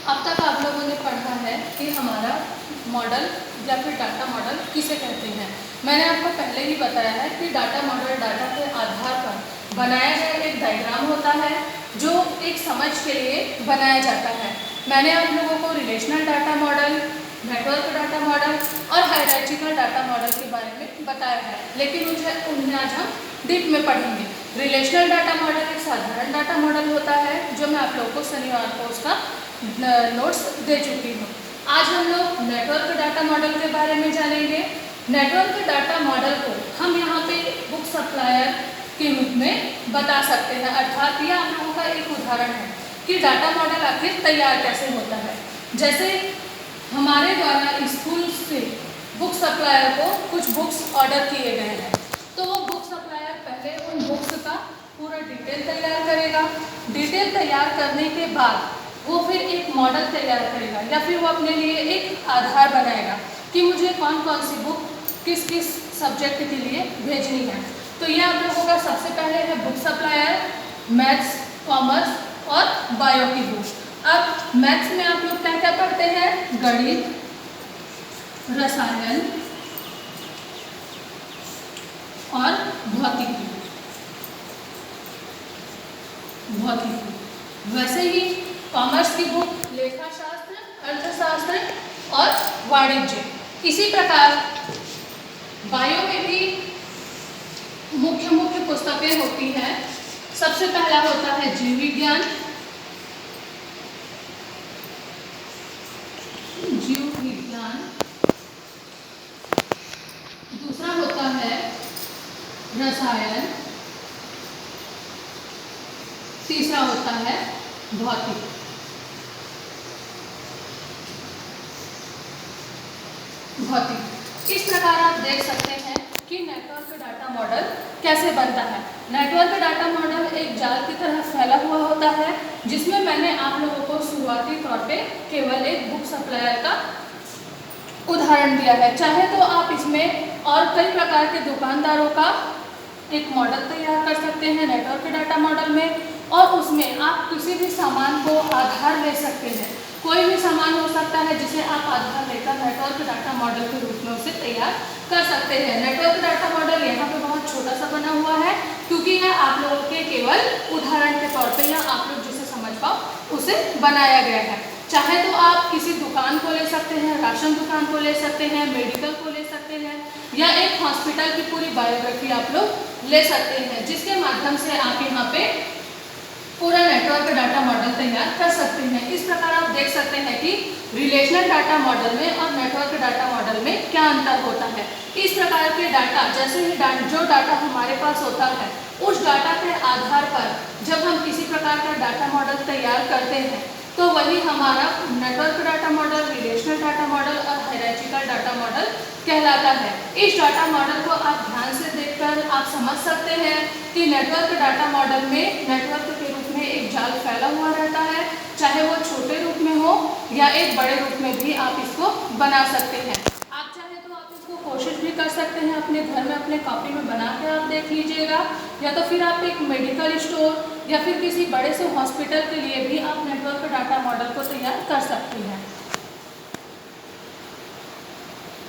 अब तक आप लोगों ने पढ़ा है कि हमारा मॉडल या फिर डाटा मॉडल किसे कहते हैं। मैंने आपको पहले ही बताया है कि डाटा मॉडल डाटा के आधार पर बनाया गया एक डायग्राम होता है जो एक समझ के लिए बनाया जाता है। मैंने आप लोगों को relational data model, network data model और हायरार्चिकल डाटा मॉडल के बारे में बताया है, लेकिन उन्हें आज हम डीप में पढ़ेंगे। रिलेशनल डाटा मॉडल एक साधारण डाटा मॉडल होता है जो मैं आप लोगों को शनिवार को उसका नोट्स दे चुकी हूँ। आज हम लोग नेटवर्क डाटा मॉडल के बारे में जानेंगे। नेटवर्क डाटा मॉडल को हम यहाँ पे बुक सप्लायर के रूप में बता सकते हैं, अर्थात यह हम लोगों का एक उदाहरण है कि डाटा मॉडल आखिर तैयार कैसे होता है। जैसे हमारे द्वारा स्कूल से बुक सप्लायर को कुछ बुक्स ऑर्डर किए गए हैं, तो वो बुक सप्लायर पहले उन बुक्स का पूरा डिटेल तैयार करेगा। डिटेल तैयार करने के बाद वो फिर एक मॉडल तैयार करेगा या फिर वो अपने लिए एक आधार बनाएगा कि मुझे कौन कौन सी बुक किस किस सब्जेक्ट के लिए भेजनी है। तो ये आप लोगों का सबसे पहले है बुक सप्लायर, मैथ्स, कॉमर्स और बायो की बुक। अब मैथ्स में आप लोग क्या क्या पढ़ते हैं? गणित, रसायन और भौतिकी। वैसे ही कॉमर्स की बुक लेखाशास्त्र, अर्थशास्त्र और वाणिज्य। इसी प्रकार बायो में भी मुख्य पुस्तकें होती हैं। सबसे पहला होता है जीव विज्ञान, दूसरा होता है रसायन, तीसरा होता है भौतिक। इस प्रकार आप देख सकते हैं कि नेटवर्क डाटा मॉडल कैसे बनता है। नेटवर्क डाटा मॉडल एक जाल की तरह फैला हुआ होता है जिसमें मैंने आप लोगों को शुरुआती तौर पे केवल एक बुक सप्लायर का उदाहरण दिया है। चाहे तो आप इसमें और कई प्रकार के दुकानदारों का एक मॉडल तैयार कर सकते हैं नेटवर्क डाटा मॉडल में, और उसमें आप किसी भी सामान को आधार ले सकते हैं। कोई भी सामान हो सकता है जिसे आप आधार लेकर नेटवर्क डाटा मॉडल के रूप में उसे तैयार कर सकते हैं। नेटवर्क डाटा मॉडल यहाँ पे बहुत छोटा सा बना हुआ है क्योंकि यह आप लोगों के केवल उदाहरण के तौर पे या आप लोग जिसे समझ पाओ उसे बनाया गया है। चाहे तो आप किसी दुकान को ले सकते हैं, राशन दुकान को ले सकते हैं, मेडिकल को ले सकते हैं, या एक हॉस्पिटल की पूरी बायोग्राफी आप लोग ले सकते हैं, जिसके माध्यम से आप यहाँ पे पूरा नेटवर्क डाटा मॉडल तैयार कर सकते हैं। इस प्रकार आप देख सकते हैं कि रिलेशनल डाटा मॉडल में और नेटवर्क डाटा मॉडल में क्या अंतर होता है। इस प्रकार के डाटा, जैसे ही जो डाटा हमारे पास होता है उस डाटा के आधार पर जब हम किसी प्रकार का डाटा मॉडल तैयार करते हैं तो वही हमारा network data model, relational data model और हायरार्चिकल डाटा मॉडल कहलाता है। इस डाटा मॉडल को आप ध्यान से देखकर आप समझ सकते हैं कि नेटवर्क डाटा मॉडल में नेटवर्क के रूप में एक जाल फैला हुआ रहता है, चाहे वो छोटे रूप में हो या एक बड़े रूप में भी आप इसको बना सकते हैं। आप चाहे तो आप इसको कोशिश भी कर सकते हैं अपने घर में अपने कॉपी में बना के आप देख लीजिएगा, या तो फिर आप एक मेडिकल स्टोर या फिर किसी बड़े से हॉस्पिटल के लिए भी आप नेटवर्क डाटा मॉडल को तैयार कर सकते हैं।